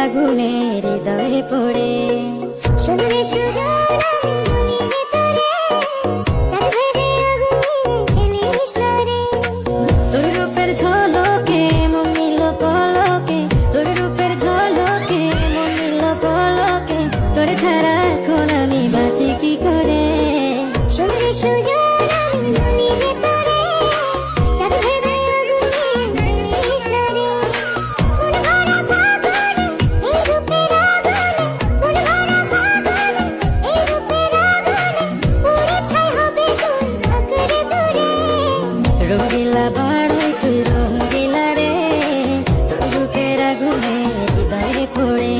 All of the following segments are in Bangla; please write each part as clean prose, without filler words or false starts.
আগুনে হৃদয়ে পড়ে শুনলে সুজন আমি বলি যে তোরে চাঁদ ভেবে আগুনে খেলিস না রে তোর রূপের ঝলকে মন নিল পলকে তোর রূপের ঝলকে মন নিল পলকে তোরে ছাড়া এখন আমি বাঁচি কি করে শুনলে সুজন আমি বলি যে তোরে চাঁদ ভেবে আগুনে খেলিস না রে মন ভরা ফাগুনে এই রূপের আগুনে মন ভরা ফাগুনে এই রূপের আগুনে পুরে ছাই হবে তোর আঁকড়ে ধরে রঙিলা বাড়ই তুই রঙিলা রে তোর রূপের আগুনে হৃদয়ে পড়ে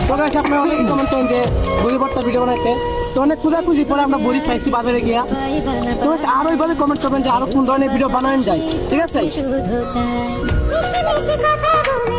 তো গাইস আপনারা অনেক কমেন্ট করেন যে বড়ি ভর্তা ভিডিও বানাইতে, তো অনেক খুঁজাখুঁজি পরে আমরা বড়ি পাইছি বাজারে গিয়া। তো গাইস আরো এইভাবে কমেন্ট করবেন যে আরো কোন ধরনের ভিডিও বানানো যায়, ঠিক আছে? শুধু চাই মিষ্টি মিষ্টি কথা বলে